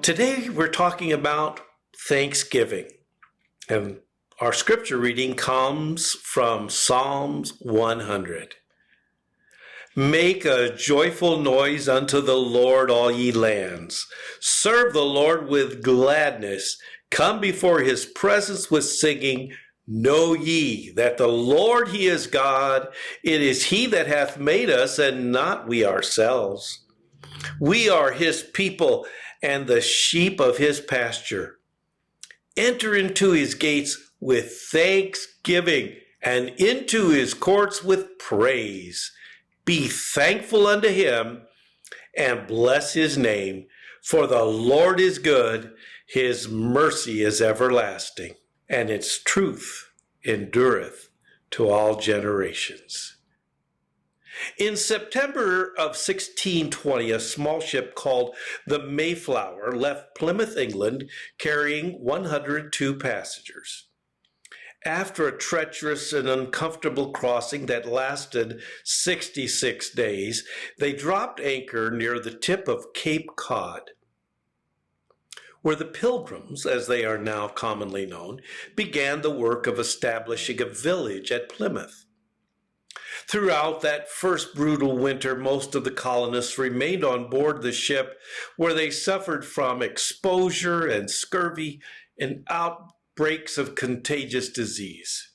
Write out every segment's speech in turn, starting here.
Today we're talking about Thanksgiving, and our scripture reading comes from Psalms 100. Make a joyful noise unto the Lord, all ye lands. Serve the Lord with gladness. Come before his presence with singing. Know ye that the Lord, he is God. It is he that hath made us, and not we ourselves. We are his people and the sheep of his pasture. Enter into his gates with thanksgiving and into his courts with praise. Be thankful unto him and bless his name, for the Lord is good, his mercy is everlasting, and its truth endureth to all generations. In September of 1620, a small ship called the Mayflower left Plymouth, England, carrying 102 passengers. After a treacherous and uncomfortable crossing that lasted 66 days, they dropped anchor near the tip of Cape Cod, where the Pilgrims, as they are now commonly known, began the work of establishing a village at Plymouth. Throughout that first brutal winter, most of the colonists remained on board the ship, where they suffered from exposure and scurvy and outbreaks of contagious disease.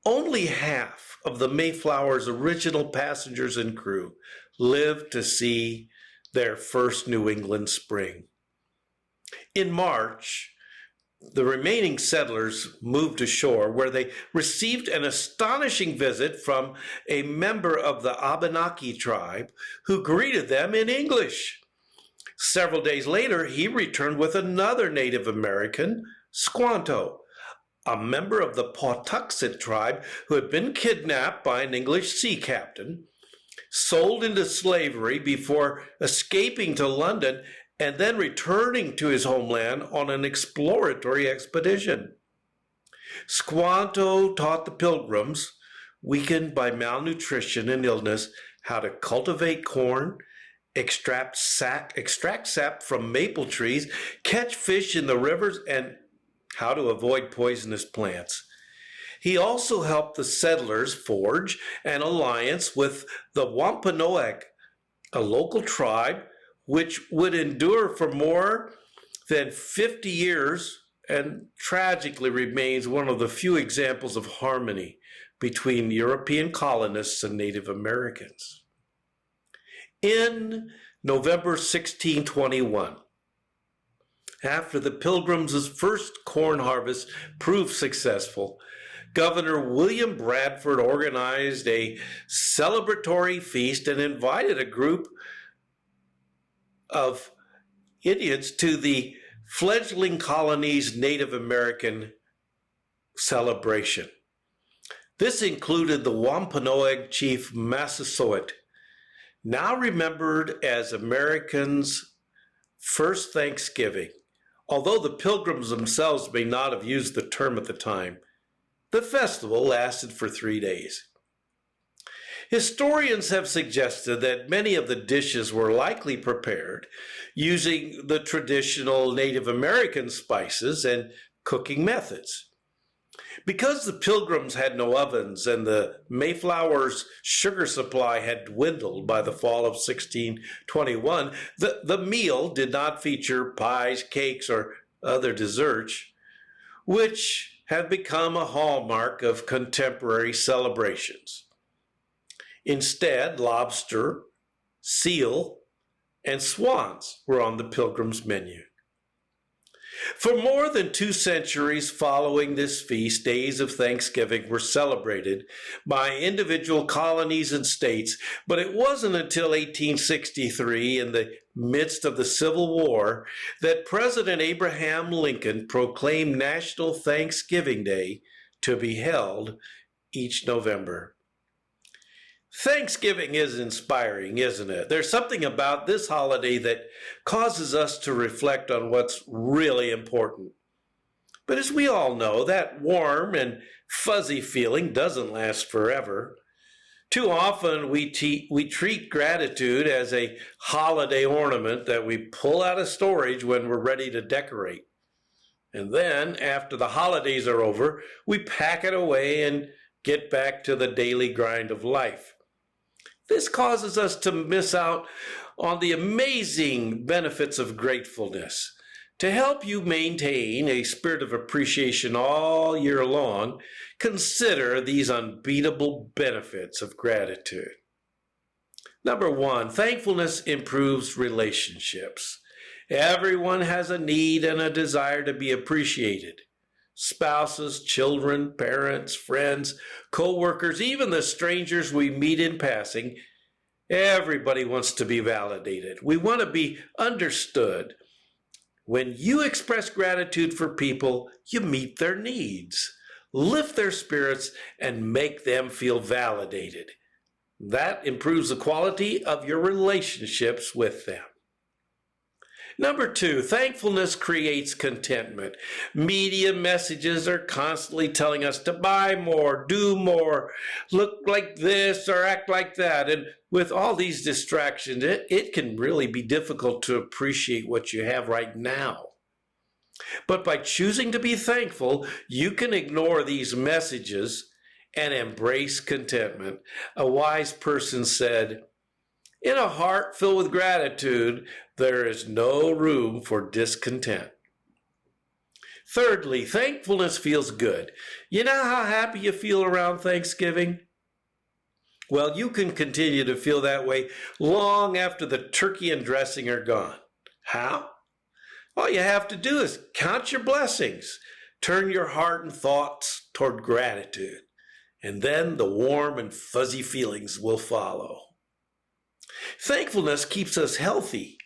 Only half of the Mayflower's original passengers and crew lived to see their first New England spring. In March, the remaining settlers moved ashore, where they received an astonishing visit from a member of the Abenaki tribe who greeted them in English. Several days later, he returned with another Native American, Squanto, a member of the Pawtuxet tribe who had been kidnapped by an English sea captain, sold into slavery before escaping to London, and then returning to his homeland on an exploratory expedition. Squanto taught the Pilgrims, weakened by malnutrition and illness, how to cultivate corn, extract sap from maple trees, catch fish in the rivers, and how to avoid poisonous plants. He also helped the settlers forge an alliance with the Wampanoag, a local tribe which would endure for more than 50 years and tragically remains one of the few examples of harmony between European colonists and Native Americans. In November 1621, after the Pilgrims' first corn harvest proved successful, Governor William Bradford organized a celebratory feast and invited a group of Indians to the fledgling colony's Native American celebration. This included the Wampanoag chief Massasoit, now remembered as Americans' first Thanksgiving. Although the Pilgrims themselves may not have used the term at the time, the festival lasted for 3 days. Historians have suggested that many of the dishes were likely prepared using the traditional Native American spices and cooking methods. Because the Pilgrims had no ovens and the Mayflower's sugar supply had dwindled by the fall of 1621, the meal did not feature pies, cakes, or other desserts, which have become a hallmark of contemporary celebrations. Instead, lobster, seal, and swans were on the Pilgrims' menu. For more than 2 centuries following this feast, days of Thanksgiving were celebrated by individual colonies and states, but it wasn't until 1863, in the midst of the Civil War, that President Abraham Lincoln proclaimed National Thanksgiving Day to be held each November. Thanksgiving is inspiring, isn't it? There's something about this holiday that causes us to reflect on what's really important. But as we all know, that warm and fuzzy feeling doesn't last forever. Too often we treat gratitude as a holiday ornament that we pull out of storage when we're ready to decorate. And then, after the holidays are over, we pack it away and get back to the daily grind of life. This causes us to miss out on the amazing benefits of gratefulness. To help you maintain a spirit of appreciation all year long, consider these unbeatable benefits of gratitude. Number one, thankfulness improves relationships. Everyone has a need and a desire to be appreciated. Spouses, children, parents, friends, co-workers, even the strangers we meet in passing, everybody wants to be validated. We want to be understood. When you express gratitude for people, you meet their needs, lift their spirits, and make them feel validated. That improves the quality of your relationships with them. Number two, thankfulness creates contentment. Media messages are constantly telling us to buy more, do more, look like this or act like that. And with all these distractions, it can really be difficult to appreciate what you have right now. But by choosing to be thankful, you can ignore these messages and embrace contentment. A wise person said, "In a heart filled with gratitude, there is no room for discontent." Thirdly, thankfulness feels good. You know how happy you feel around Thanksgiving? Well, you can continue to feel that way long after the turkey and dressing are gone. How? All you have to do is count your blessings, turn your heart and thoughts toward gratitude, and then the warm and fuzzy feelings will follow. Thankfulness keeps us healthy.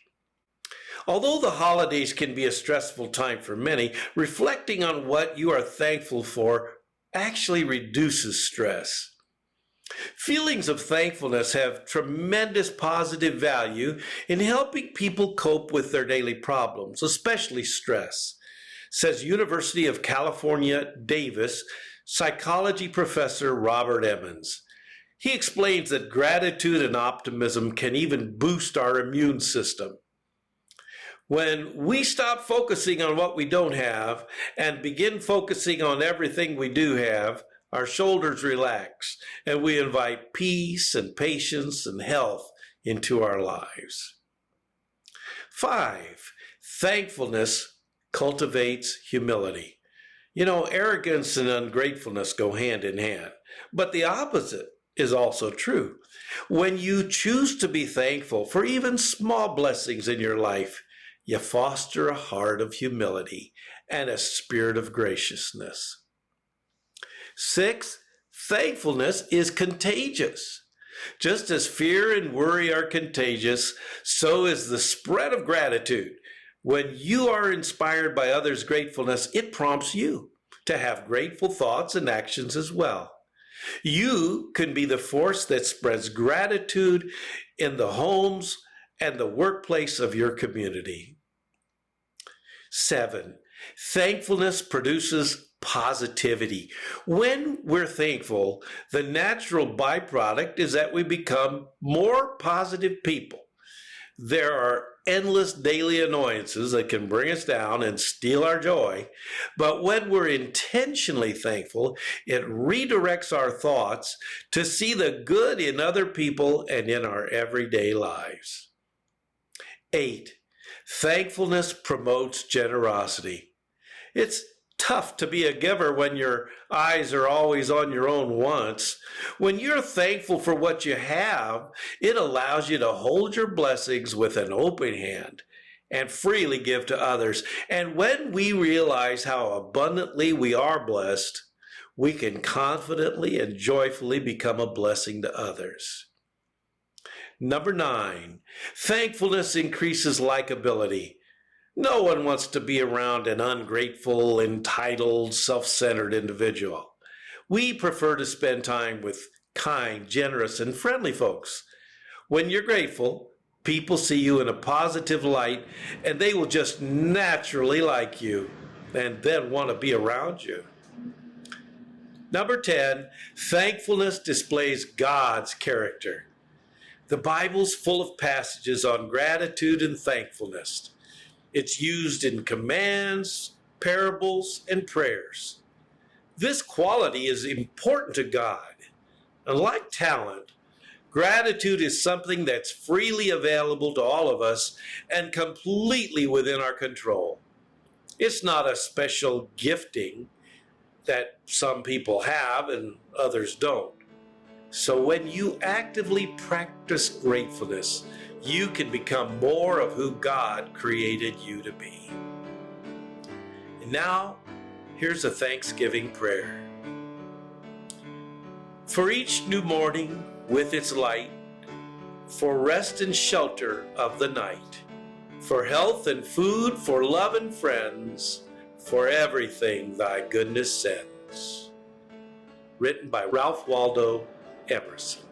Although the holidays can be a stressful time for many, reflecting on what you are thankful for actually reduces stress. Feelings of thankfulness have tremendous positive value in helping people cope with their daily problems, especially stress, says University of California, Davis psychology professor Robert Emmons. He explains that gratitude and optimism can even boost our immune system. When we stop focusing on what we don't have and begin focusing on everything we do have, our shoulders relax and we invite peace and patience and health into our lives. 5, thankfulness cultivates humility. You know, arrogance and ungratefulness go hand in hand, but the opposite is also true. When you choose to be thankful for even small blessings in your life, you foster a heart of humility and a spirit of graciousness. 6, thankfulness is contagious. Just as fear and worry are contagious, so is the spread of gratitude. When you are inspired by others' gratefulness, it prompts you to have grateful thoughts and actions as well. You can be the force that spreads gratitude in the homes and the workplace of your community. 7, thankfulness produces positivity. When we're thankful, the natural byproduct is that we become more positive people. There are endless daily annoyances that can bring us down and steal our joy, but when we're intentionally thankful, it redirects our thoughts to see the good in other people and in our everyday lives. 8, thankfulness promotes generosity. It's tough to be a giver when your eyes are always on your own wants. When you're thankful for what you have, it allows you to hold your blessings with an open hand and freely give to others. And when we realize how abundantly we are blessed, we can confidently and joyfully become a blessing to others. Number 9, thankfulness increases likability. No one wants to be around an ungrateful, entitled, self-centered individual. We prefer to spend time with kind, generous, and friendly folks. When you're grateful, people see you in a positive light, and they will just naturally like you and then want to be around you. Number 10, thankfulness displays God's character. The Bible's full of passages on gratitude and thankfulness. It's used in commands, parables, and prayers. This quality is important to God. Unlike talent, gratitude is something that's freely available to all of us and completely within our control. It's not a special gifting that some people have and others don't. So when you actively practice gratefulness, you can become more of who God created you to be. And now, here's a Thanksgiving prayer. For each new morning with its light, for rest and shelter of the night, for health and food, for love and friends, for everything thy goodness sends. Written by Ralph Waldo Emerson.